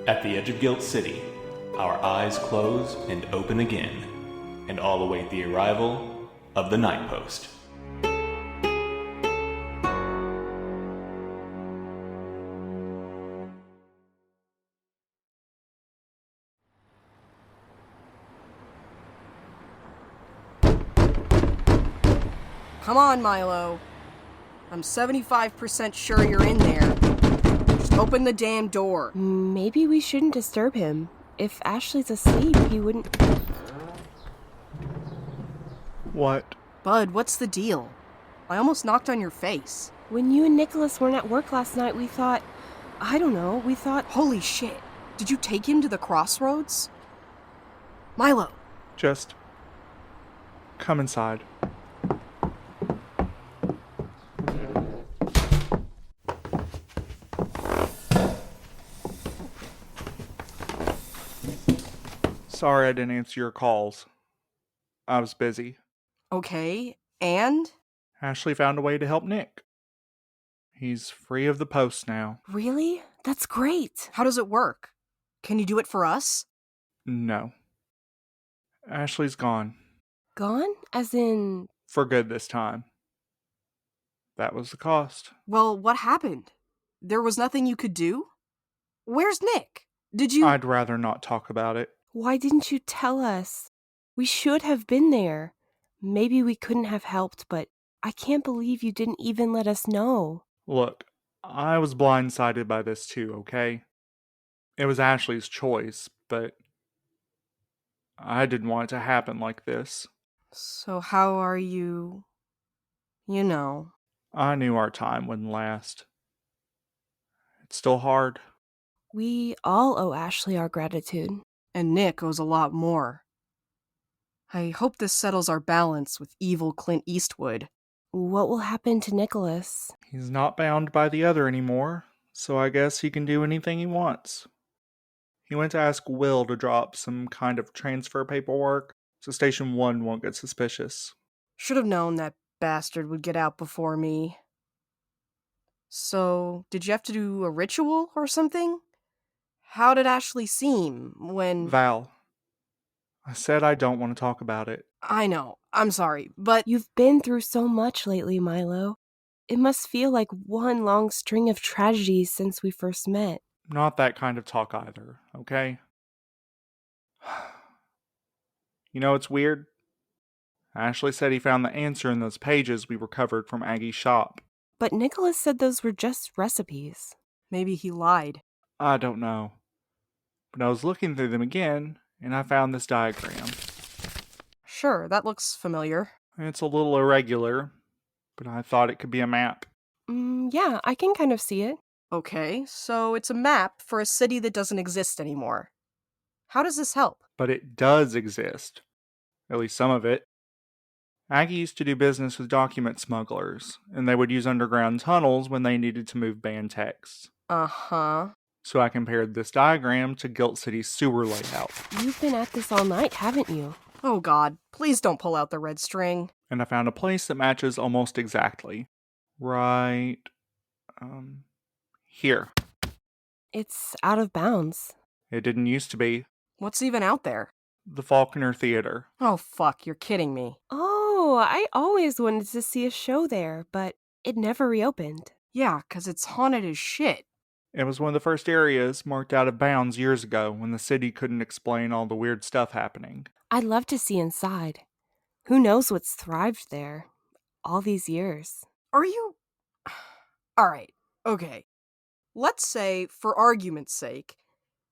At the edge of Gilt City, our eyes close and open again, and all await the arrival of the Night Post. Come on, Milo. I'm 75% sure you're in there. Just open the damn door. Maybe we shouldn't disturb him. If Ashley's asleep, he wouldn't... What? Bud, what's the deal? I almost knocked on your face. When you and Nicholas weren't at work last night, we thought... we thought... Holy shit. Did you take him to the crossroads? Milo. Just... come inside. Sorry I didn't answer your calls. I was busy. Okay, and? Ashley found a way to help Nick. He's free of the post now. Really? That's great. How does it work? Can you do it for us? No. Ashley's gone. Gone? As in... For good this time. That was the cost. Well, what happened? There was nothing you could do? Where's Nick? Did you... I'd rather not talk about it. Why didn't you tell us? We should have been there. Maybe we couldn't have helped, but I can't believe you didn't even let us know. Look, I was blindsided by this too, okay? It was Ashley's choice, but I didn't want it to happen like this. So how are you... You know... I knew our time wouldn't last. It's still hard. We all owe Ashley our gratitude. And Nick owes a lot more. I hope this settles our balance with evil Clint Eastwood. What will happen to Nicholas? He's not bound by the other anymore, so I guess he can do anything he wants. He went to ask Will to drop some kind of transfer paperwork, so Station 1 won't get suspicious. Should have known that bastard would get out before me. So, did you have to do a ritual or something? How did Ashley seem when... Val, I said I don't want to talk about it. I know, I'm sorry, but... You've been through so much lately, Milo. It must feel like one long string of tragedies since we first met. Not that kind of talk either, okay? You know, it's weird. Ashley said he found the answer in those pages we recovered from Aggie's shop. But Nicholas said those were just recipes. Maybe he lied. I don't know. But I was looking through them again, and I found this diagram. Sure, that looks familiar. It's a little irregular, but I thought it could be a map. Yeah, I can kind of see it. Okay, so it's a map for a city that doesn't exist anymore. How does this help? But it does exist. At least some of it. Aggie used to do business with document smugglers, and they would use underground tunnels when they needed to move banned texts. Uh-huh. So I compared this diagram to Gilt City's sewer layout. You've been at this all night, haven't you? Oh god, please don't pull out the red string. And I found a place that matches almost exactly. Right... here. It's out of bounds. It didn't used to be. What's even out there? The Faulkner Theater. Oh fuck, you're kidding me. Oh, I always wanted to see a show there, but it never reopened. Yeah, 'cause it's haunted as shit. It was one of the first areas marked out of bounds years ago when the city couldn't explain all the weird stuff happening. I'd love to see inside. Who knows what's thrived there all these years? Are you... Alright, okay. Let's say, for argument's sake,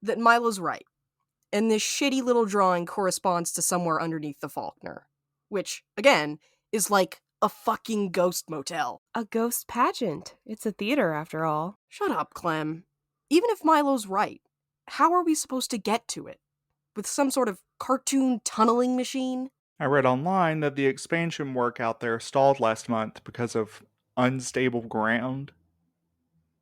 that Milo's right, and this shitty little drawing corresponds to somewhere underneath the Faulkner. Which, again, is like a fucking ghost motel. A ghost pageant. It's a theater, after all. Shut up, Clem. Even if Milo's right, how are we supposed to get to it? With some sort of cartoon tunneling machine? I read online that the expansion work out there stalled last month because of unstable ground.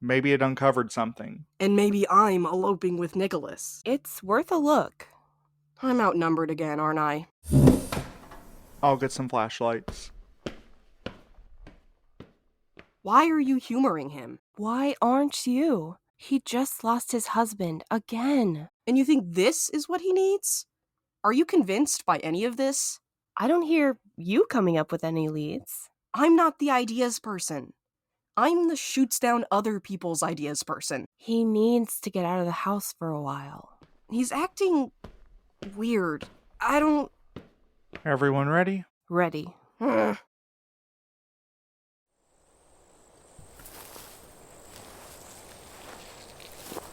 Maybe it uncovered something. And maybe I'm eloping with Nicholas. It's worth a look. I'm outnumbered again, aren't I? I'll get some flashlights. Why are you humoring him? Why aren't you? He just lost his husband again. And you think this is what he needs? Are you convinced by any of this? I don't hear you coming up with any leads. I'm not the ideas person. I'm the shoots down other people's ideas person. He needs to get out of the house for a while. He's acting weird. I don't... Everyone ready? Ready.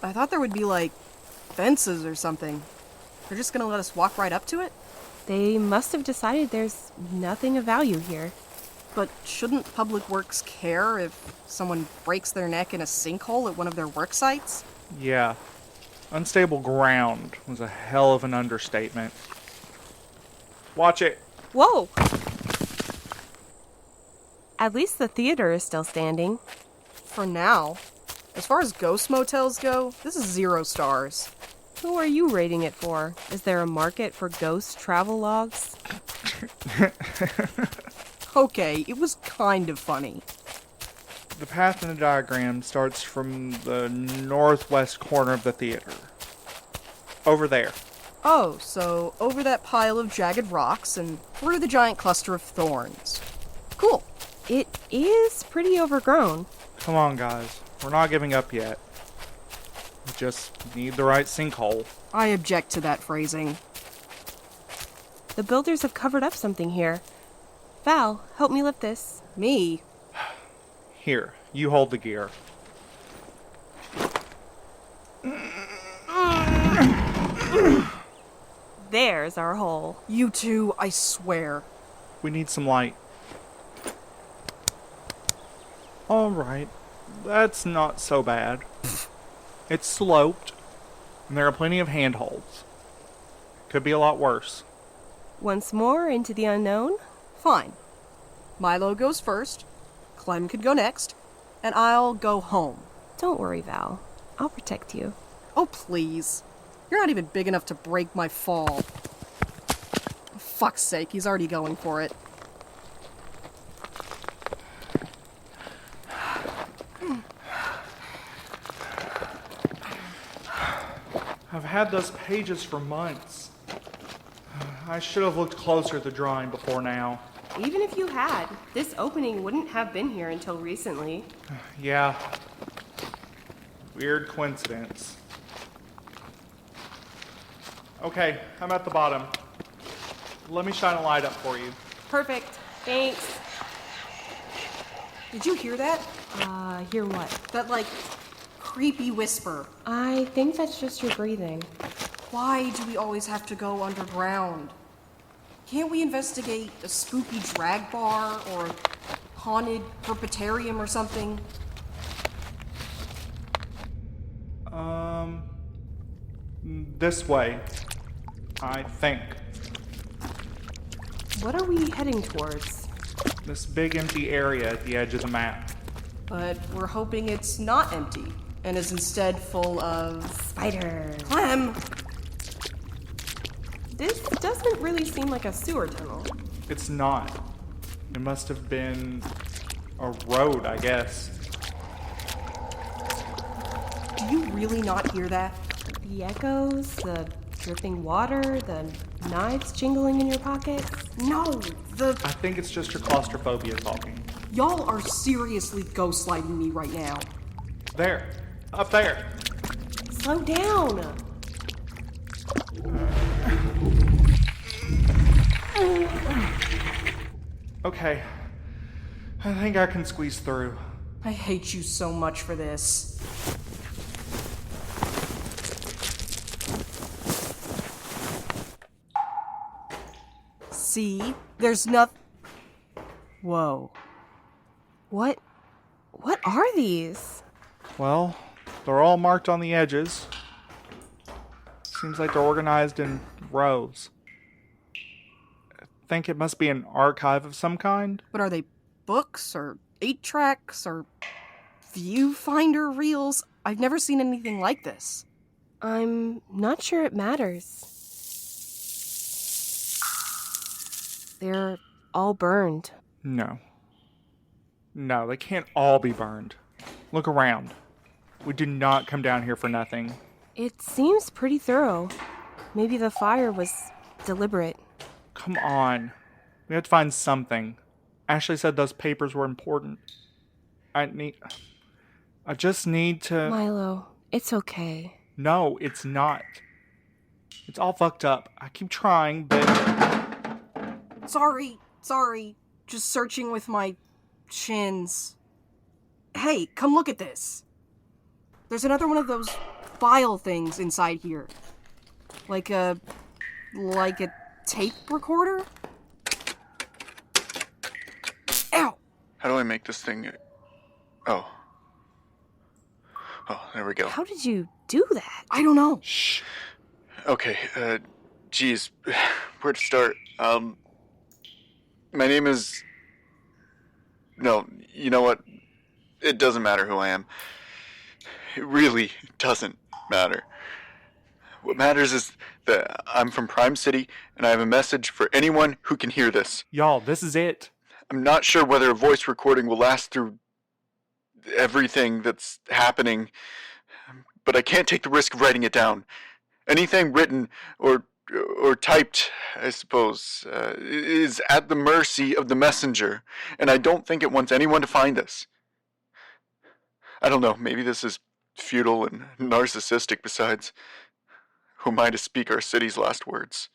I thought there would be, like, fences or something. They're just gonna let us walk right up to it? They must have decided there's nothing of value here. But shouldn't Public Works care if someone breaks their neck in a sinkhole at one of their work sites? Yeah. Unstable ground was a hell of an understatement. Watch it. Whoa! At least the theater is still standing. For now. As far as ghost motels go, this is 0 stars. Who are you rating it for? Is there a market for ghost travel logs? Okay, it was kind of funny. The path in the diagram starts from the northwest corner of the theater. Over there. Oh, so over that pile of jagged rocks and through the giant cluster of thorns. Cool. It is pretty overgrown. Come on, guys. We're not giving up yet. We just need the right sinkhole. I object to that phrasing. The builders have covered up something here. Val, help me lift this. Me? Here, you hold the gear. There's our hole. You two, I swear. We need some light. Alright, that's not so bad. It's sloped, and there are plenty of handholds. Could be a lot worse. Once more into the unknown? Fine. Milo goes first, Clem could go next, and I'll go home. Don't worry, Val. I'll protect you. Oh, please. You're not even big enough to break my fall. For fuck's sake, he's already going for it. I've had those pages for months. I should have looked closer at the drawing before now. Even if you had, this opening wouldn't have been here until recently. Yeah. Weird coincidence. Okay, I'm at the bottom. Let me shine a light up for you. Perfect. Thanks. Did you hear that? Hear what? That, like, creepy whisper. I think that's just your breathing. Why do we always have to go underground? Can't we investigate a spooky drag bar or haunted herpetarium or something? This way, I think. What are we heading towards? This big empty area at the edge of the map. But we're hoping it's not empty and is instead full of... Spiders. Clem! This doesn't really seem like a sewer tunnel. It's not. It must have been a road, I guess. Do you really not hear that? The echoes, the dripping water, the knives jingling in your pockets. No! I think it's just your claustrophobia talking. Y'all are seriously ghostlighting me right now. There. Up there. Slow down! Okay. I think I can squeeze through. I hate you so much for this. See? There's nothing. Whoa. What are these? Well, they're all marked on the edges. Seems like they're organized in rows. I think it must be an archive of some kind. But are they books or 8-tracks or viewfinder reels? I've never seen anything like this. I'm not sure it matters. They're all burned. No. No, they can't all be burned. Look around. We do not come down here for nothing. It seems pretty thorough. Maybe the fire was deliberate. Come on. We have to find something. Ashley said those papers were important. I just need to... Milo, it's okay. No, it's not. It's all fucked up. I keep trying, but... Sorry. Just searching with my shins. Hey, come look at this. There's another one of those file things inside here. Like a tape recorder? Ow! How do I make this thing... Oh, there we go. How did you do that? I don't know. Shh. Okay, geez, where to start? My name is... No, you know what? It doesn't matter who I am. It really doesn't matter. What matters is that I'm from Prime City, and I have a message for anyone who can hear this. Y'all, this is it. I'm not sure whether a voice recording will last through everything that's happening, but I can't take the risk of writing it down. Anything written or typed, I suppose, is at the mercy of the messenger, and I don't think it wants anyone to find this. I don't know, maybe this is futile and narcissistic. Besides, who am I to speak our city's last words?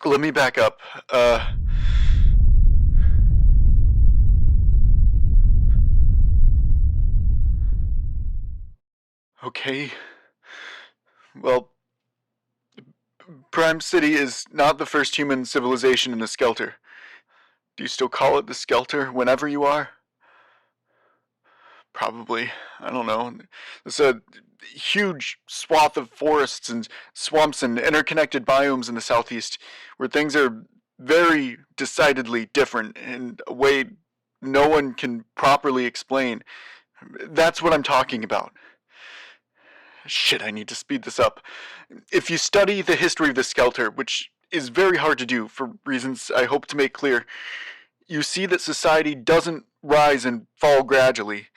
Let me back up. Okay. Well, Prime City is not the first human civilization in the Skelter. Do you still call it the Skelter whenever you are? Probably. I don't know. There's a huge swath of forests and swamps and interconnected biomes in the southeast where things are very decidedly different in a way no one can properly explain. That's what I'm talking about. Shit, I need to speed this up. If you study the history of the Skelter, which is very hard to do for reasons I hope to make clear, you see that society doesn't rise and fall gradually.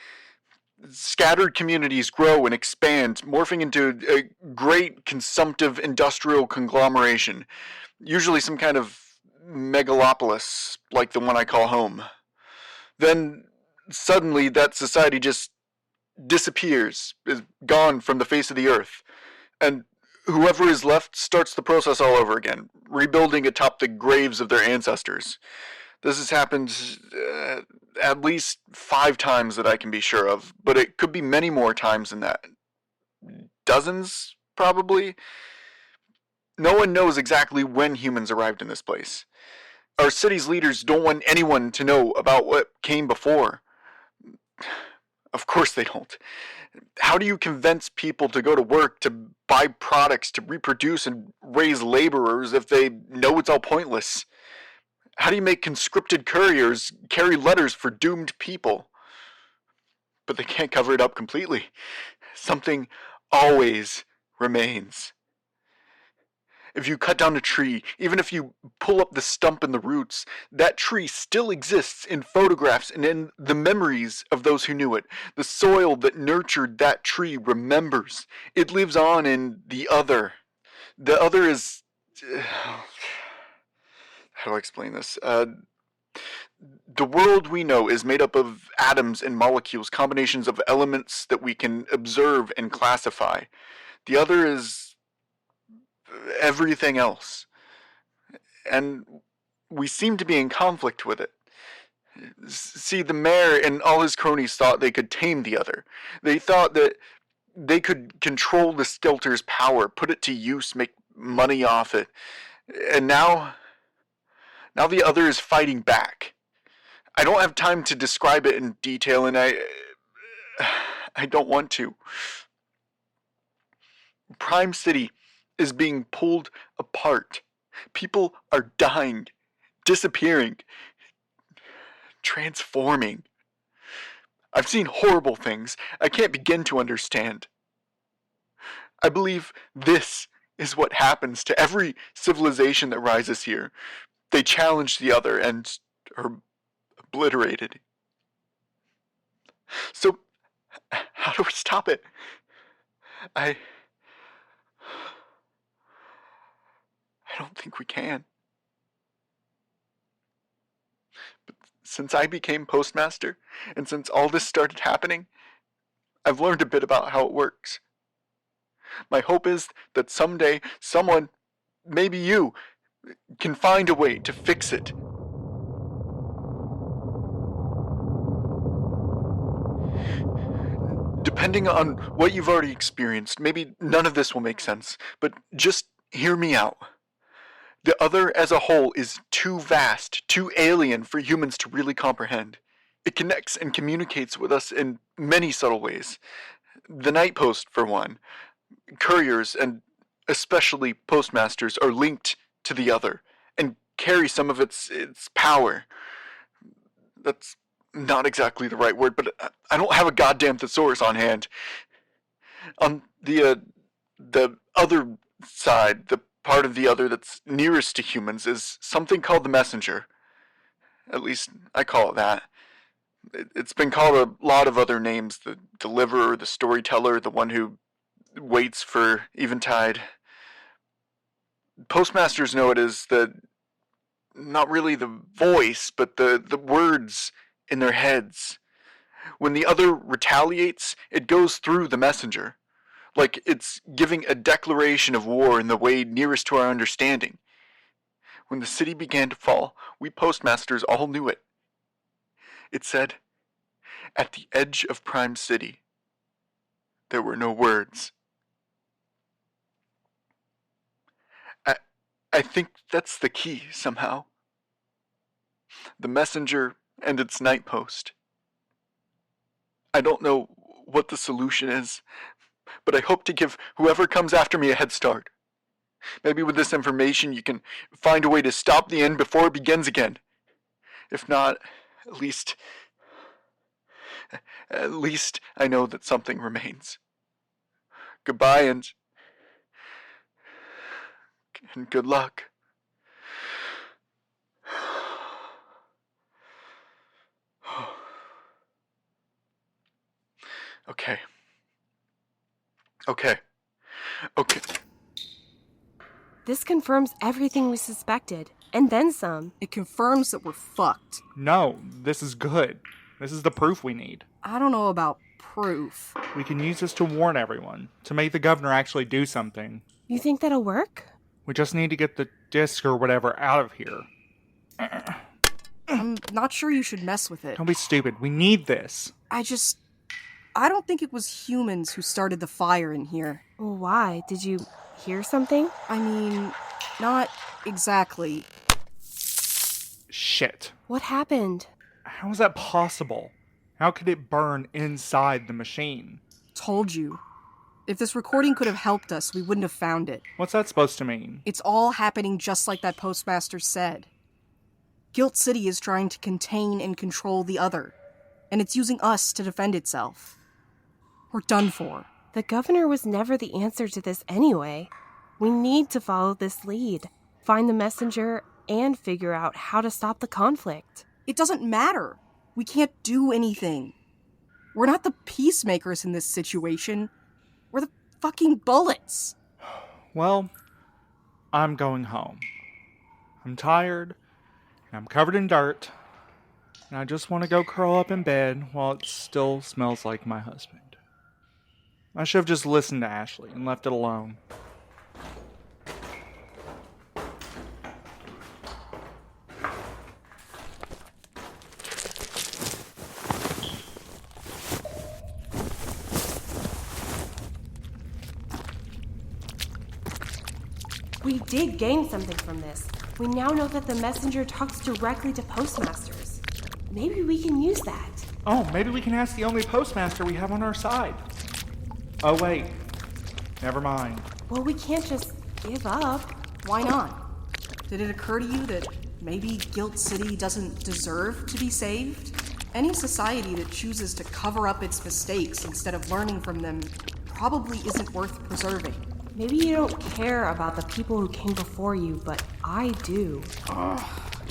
Scattered communities grow and expand, morphing into a great consumptive industrial conglomeration, usually some kind of megalopolis like the one I call home. Then suddenly that society just disappears, is gone from the face of the earth, and whoever is left starts the process all over again, rebuilding atop the graves of their ancestors. This has happened at least 5 times that I can be sure of, but it could be many more times than that. Dozens, probably. No one knows exactly when humans arrived in this place. Our city's leaders don't want anyone to know about what came before. Of course they don't. How do you convince people to go to work, to buy products, to reproduce and raise laborers if they know it's all pointless? How do you make conscripted couriers carry letters for doomed people? But they can't cover it up completely. Something always remains. If you cut down a tree, even if you pull up the stump and the roots, that tree still exists in photographs and in the memories of those who knew it. The soil that nurtured that tree remembers. It lives on in the other. The other is... how do I explain this? The world we know is made up of atoms and molecules, combinations of elements that we can observe and classify. The other is everything else. And we seem to be in conflict with it. See, the mayor and all his cronies thought they could tame the other. They thought that they could control the Skelter's power, put it to use, make money off it. And now the other is fighting back. I don't have time to describe it in detail, and I don't want to. Prime City is being pulled apart. People are dying, disappearing, transforming. I've seen horrible things I can't begin to understand. I believe this is what happens to every civilization that rises here. They challenge the other and are obliterated. So, how do we stop it? I don't think we can. But since I became postmaster, and since all this started happening, I've learned a bit about how it works. My hope is that someday someone, maybe you, can find a way to fix it. Depending on what you've already experienced, maybe none of this will make sense, but just hear me out. The other as a whole is too vast, too alien for humans to really comprehend. It connects and communicates with us in many subtle ways. The night post, for one. Couriers, and especially postmasters, are linked to the other and carry some of its power. That's not exactly the right word, but I don't have a goddamn thesaurus on hand. On the other side, the part of the other that's nearest to humans, is something called the messenger. At least I call it that. It's been called a lot of other names: the deliverer, the storyteller, the one who waits for eventide. Postmasters know it as not really the voice, but the words in their heads. When the other retaliates, it goes through the messenger, like it's giving a declaration of war in the way nearest to our understanding. When the city began to fall, we postmasters all knew it. It said, "At the edge of Prime City, there were no words." I think that's the key, somehow. The messenger and its night post. I don't know what the solution is, but I hope to give whoever comes after me a head start. Maybe with this information you can find a way to stop the end before it begins again. If not, at least I know that something remains. Goodbye and good luck. Okay. This confirms everything we suspected, and then some. It confirms that we're fucked. No, this is good. This is the proof we need. I don't know about proof. We can use this to warn everyone, to make the governor actually do something. You think that'll work? We just need to get the disc or whatever out of here. I'm not sure you should mess with it. Don't be stupid. We need this. I don't think it was humans who started the fire in here. Well, why? Did you hear something? I mean, not exactly. Shit. What happened? How is that possible? How could it burn inside the machine? Told you. If this recording could have helped us, we wouldn't have found it. What's that supposed to mean? It's all happening just like that postmaster said. Gilt City is trying to contain and control the other, and it's using us to defend itself. We're done for. The governor was never the answer to this anyway. We need to follow this lead, find the messenger, and figure out how to stop the conflict. It doesn't matter. We can't do anything. We're not the peacemakers in this situation. We're the fucking bullets. Well, I'm going home. I'm tired, and I'm covered in dirt, and I just want to go curl up in bed while it still smells like my husband. I should have just listened to Ashley and left it alone. We did gain something from this. We now know that the messenger talks directly to postmasters. Maybe we can use that. Oh, maybe we can ask the only postmaster we have on our side. Oh, wait. Never mind. Well, we can't just give up. Why not? Did it occur to you that maybe Gilt City doesn't deserve to be saved? Any society that chooses to cover up its mistakes instead of learning from them probably isn't worth preserving. Maybe you don't care about the people who came before you, but I do.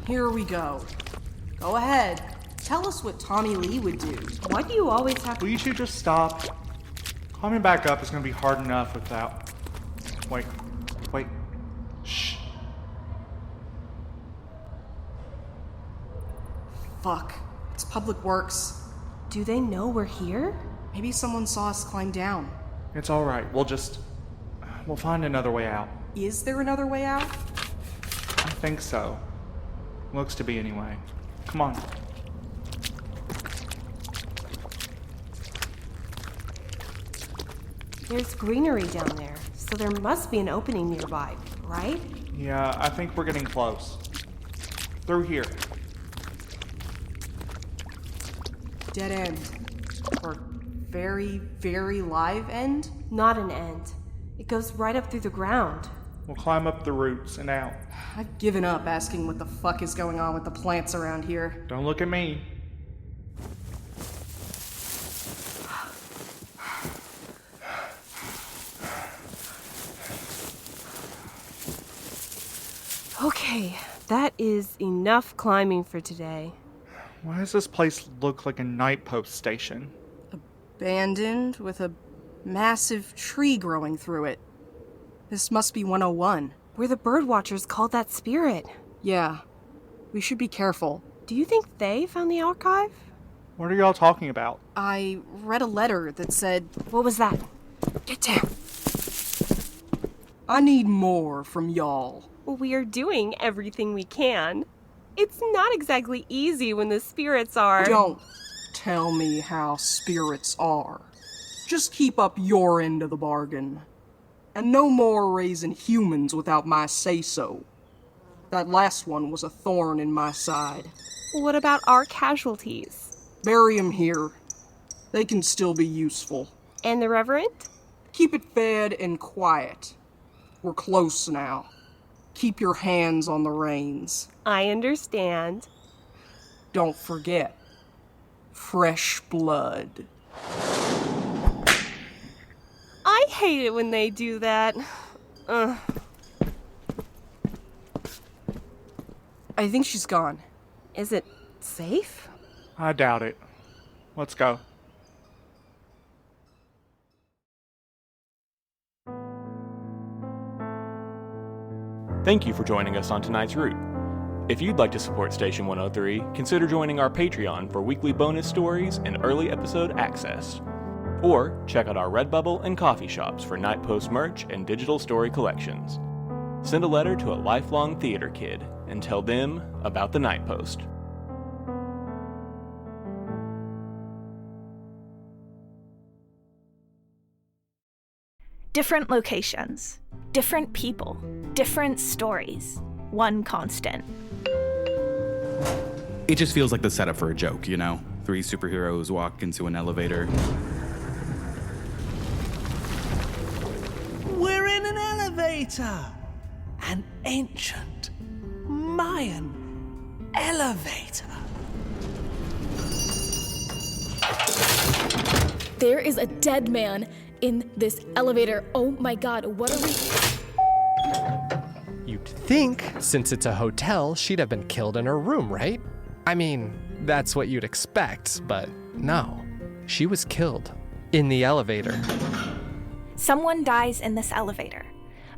Here we go. Go ahead. tell us what Tommy Lee would do. Why do you always have Will you two just stop? Climbing back up is gonna be hard enough without... Wait. Shh. Fuck. It's Public Works. Do they know we're here? Maybe someone saw us climb down. It's alright, we'll find another way out. Is there another way out? I think so. Looks to be anyway. Come on. There's greenery down there, so there must be an opening nearby, right? Yeah, I think we're getting close. Through here. Dead end. Or very, very live end? Not an end. It goes right up through the ground. We'll climb up the roots and out. I've given up asking what the fuck is going on with the plants around here. Don't look at me. Okay, that is enough climbing for today. Why does this place look like a night post station? Abandoned with a massive tree growing through it. This must be 101. Where the birdwatchers called that spirit. Yeah. We should be careful. Do you think they found the archive? What are y'all talking about? I read a letter that said, What was that? "Get down. I need more from y'all." We are doing everything we can. It's not exactly easy when the spirits are... Don't tell me how spirits are. Just keep up your end of the bargain. And no more raising humans without my say-so. That last one was a thorn in my side. What about our casualties? Bury 'em here. They can still be useful. And the Reverend? Keep it fed and quiet. We're close now. Keep your hands on the reins. I understand. Don't forget. Fresh blood. I hate it when they do that. Ugh. I think she's gone. Is it safe? I doubt it. Let's go. Thank you for joining us on tonight's route. If you'd like to support Station 103, consider joining our Patreon for weekly bonus stories and early episode access. Or check out our Redbubble and coffee shops for Night Post merch and digital story collections. Send a letter to a lifelong theater kid and tell them about the Night Post. Different locations, different people, different stories, one constant. It just feels like the setup for a joke, you know? 3 superheroes walk into an elevator. We're in an elevator! An ancient Mayan elevator. There is a dead man in this elevator. Oh my god, what are we... You'd think, since it's a hotel, she'd have been killed in her room, right? I mean, that's what you'd expect, but no. She was killed in the elevator. Someone dies in this elevator.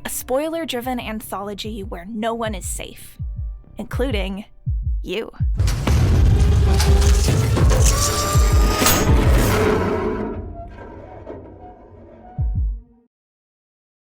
A spoiler-driven anthology where no one is safe, including you.